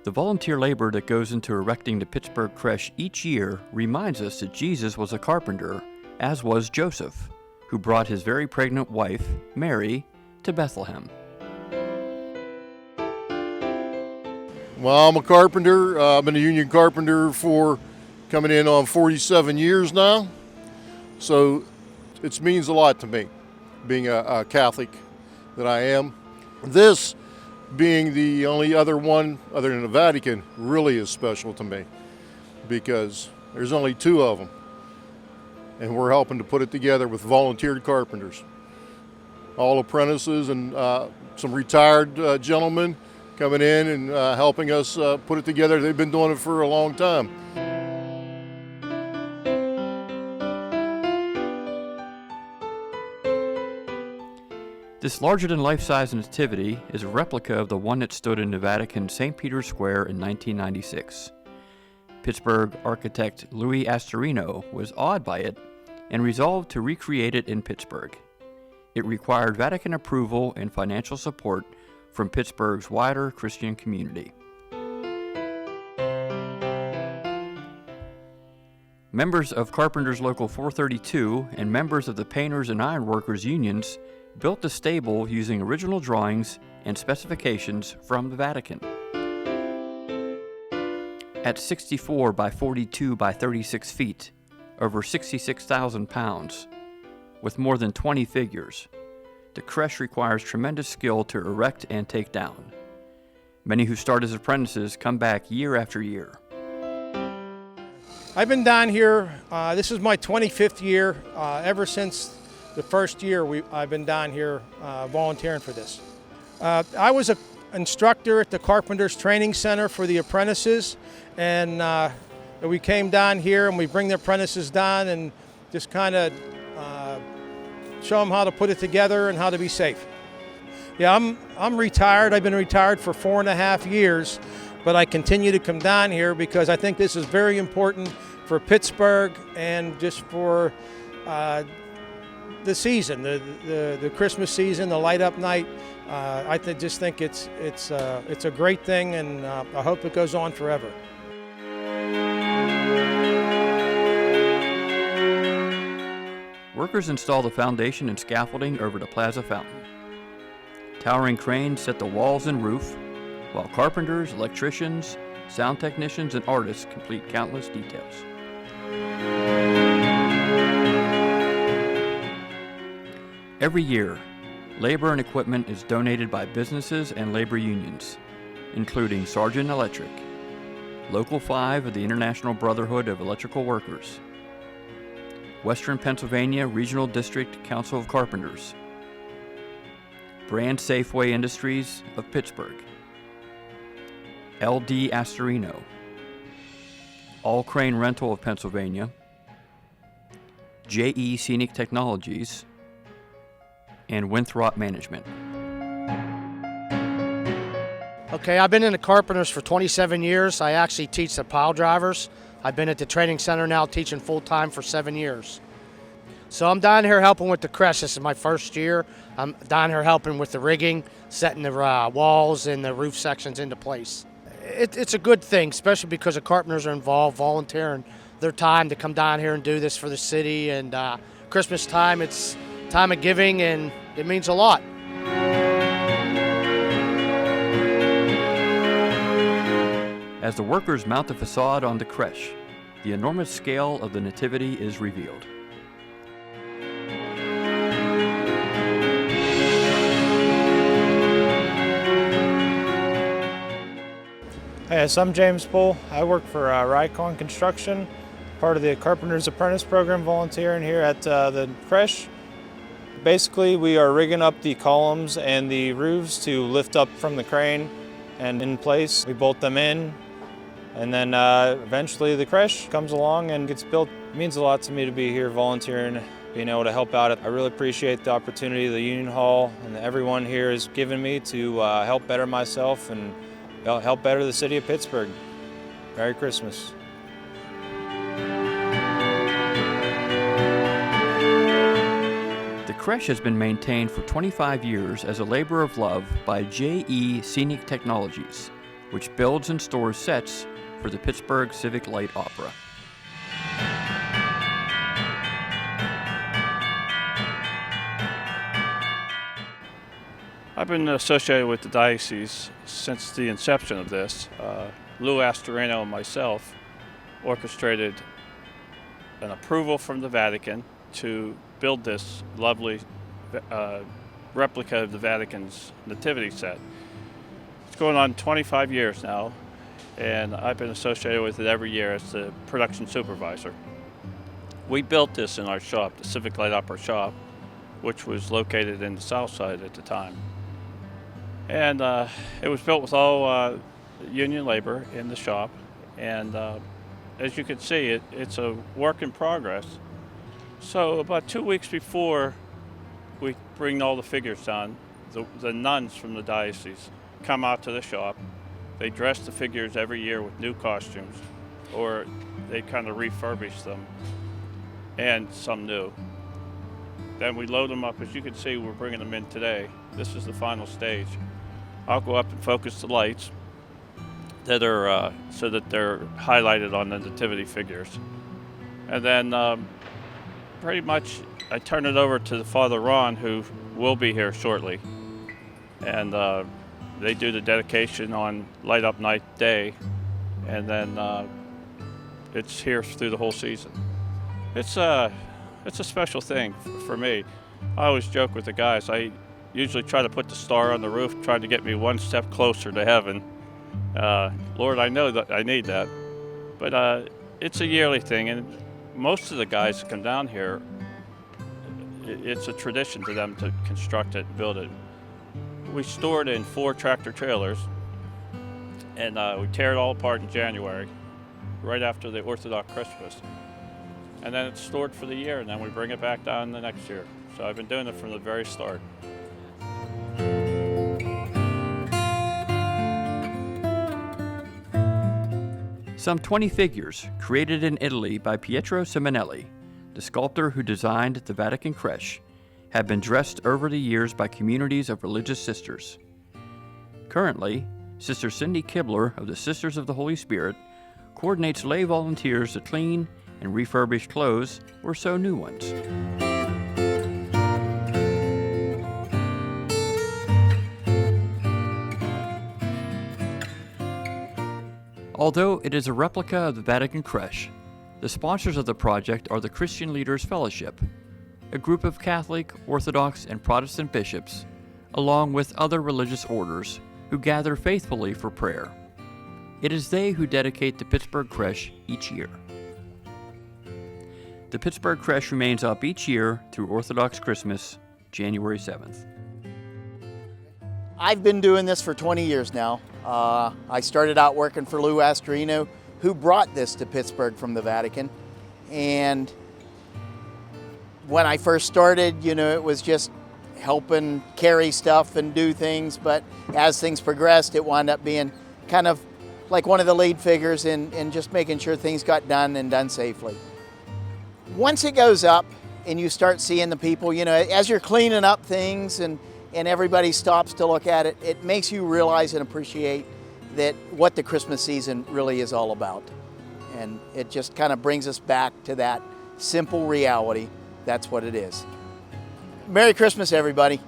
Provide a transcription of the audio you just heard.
The volunteer labor that goes into erecting the Pittsburgh Creche each year reminds us that Jesus was a carpenter, as was Joseph, who brought his very pregnant wife, Mary, to Bethlehem. Well, I'm a carpenter. I've been a union carpenter for coming in on 47 years now. So it means a lot to me, being a Catholic that I am. This, being the only other one other than the Vatican, really is special to me because there's only two of them. And we're helping to put it together with volunteered carpenters. All apprentices and some retired gentlemen coming in and helping us put it together. They've been doing it for a long time. This larger-than-life-size nativity is a replica of the one that stood in the Vatican St. Peter's Square in 1996. Pittsburgh architect Louis Astorino was awed by it and resolved to recreate it in Pittsburgh. It required Vatican approval and financial support from Pittsburgh's wider Christian community. Members of Carpenters Local 432 and members of the Painters and Ironworkers unions built the stable using original drawings and specifications from the Vatican. At 64 by 42 by 36 feet, over 66,000 pounds, with more than 20 figures, the creche requires tremendous skill to erect and take down. Many who start as apprentices come back year after year. I've been down here, this is my 25th year, ever since the first year I've been down here volunteering for this. I was an instructor at the Carpenters Training Center for the apprentices, and we came down here and we bring the apprentices down and just kind of show them how to put it together and how to be safe. Yeah, I'm retired. I've been retired for 4.5 years, but I continue to come down here because I think this is very important for Pittsburgh and just for the season, the Christmas season, the light up night. I just think it's a great thing, and I hope it goes on forever. Workers install the foundation and scaffolding over the plaza fountain. Towering cranes set the walls and roof, while carpenters, electricians, sound technicians, and artists complete countless details. Every year, labor and equipment is donated by businesses and labor unions, including Sargent Electric, Local 5 of the International Brotherhood of Electrical Workers, Western Pennsylvania Regional District Council of Carpenters, Brand Safeway Industries of Pittsburgh, LD Astorino, All Crane Rental of Pennsylvania, JE Scenic Technologies, and Winthrop Management. Okay, I've been in the Carpenters for 27 years. I actually teach the pile drivers. I've been at the training center now teaching full-time for 7 years. So I'm down here helping with the creche. This is my first year. I'm down here helping with the rigging, setting the walls and the roof sections into place. It's a good thing, especially because the carpenters are involved, volunteering their time to come down here and do this for the city. And Christmas time, it's time of giving, and it means a lot. As the workers mount the facade on the creche, the enormous scale of the Nativity is revealed. Hey, so I'm James Bull. I work for Rycon Construction, part of the Carpenter's Apprentice Program, volunteering here at the creche. Basically, we are rigging up the columns and the roofs to lift up from the crane and in place. We bolt them in, and then eventually the creche comes along and gets built. It means a lot to me to be here volunteering, being able to help out. I really appreciate the opportunity the Union Hall and everyone here has given me to help better myself and help better the city of Pittsburgh. Merry Christmas. The creche has been maintained for 25 years as a labor of love by JE Scenic Technologies, which builds and stores sets for the Pittsburgh Civic Light Opera. I've been associated with the diocese since the inception of this. Lou Astorino and myself orchestrated an approval from the Vatican to build this lovely replica of the Vatican's Nativity set. It's going on 25 years now, and I've been associated with it every year as the production supervisor. We built this in our shop, the Civic Light Opera shop, which was located in the South Side at the time. And it was built with all union labor in the shop, and as you can see, it's a work in progress. So about 2 weeks before we bring all the figures down, the nuns from the diocese come out to the shop. They dress the figures every year with new costumes, or they kind of refurbish them, and some new. Then we load them up. As you can see, we're bringing them in today. This is the final stage. I'll go up and focus the lights that are so that they're highlighted on the nativity figures. And then pretty much I turn it over to the Father Ron, who will be here shortly. And they do the dedication on Light Up Night Day, and then it's here through the whole season. It's a special thing for me. I always joke with the guys. I usually try to put the star on the roof, trying to get me one step closer to heaven. Lord, I know that I need that. But it's a yearly thing, and most of the guys that come down here, it's a tradition to them to construct it and build it. We store it in 4 tractor trailers, and we tear it all apart in January, right after the Orthodox Christmas. And then it's stored for the year, and then we bring it back down the next year. So I've been doing it from the very start. Some 20 figures, created in Italy by Pietro Simonelli, the sculptor who designed the Vatican Creche, have been dressed over the years by communities of religious sisters. Currently, Sister Cindy Kibler of the Sisters of the Holy Spirit coordinates lay volunteers to clean and refurbish clothes or sew new ones. Although it is a replica of the Vatican Creche, the sponsors of the project are the Christian Leaders Fellowship, a group of Catholic, Orthodox, and Protestant bishops, along with other religious orders who gather faithfully for prayer. It is they who dedicate the Pittsburgh Creche each year. The Pittsburgh Creche remains up each year through Orthodox Christmas, January 7th. I've been doing this for 20 years now. I started out working for Lou Astorino, who brought this to Pittsburgh from the Vatican. And when I first started, it was just helping carry stuff and do things. But as things progressed, it wound up being kind of like one of the lead figures in just making sure things got done and done safely. Once it goes up and you start seeing the people, as you're cleaning up things and everybody stops to look at it, it makes you realize and appreciate that what the Christmas season really is all about. And it just kind of brings us back to that simple reality. That's what it is. Merry Christmas, everybody.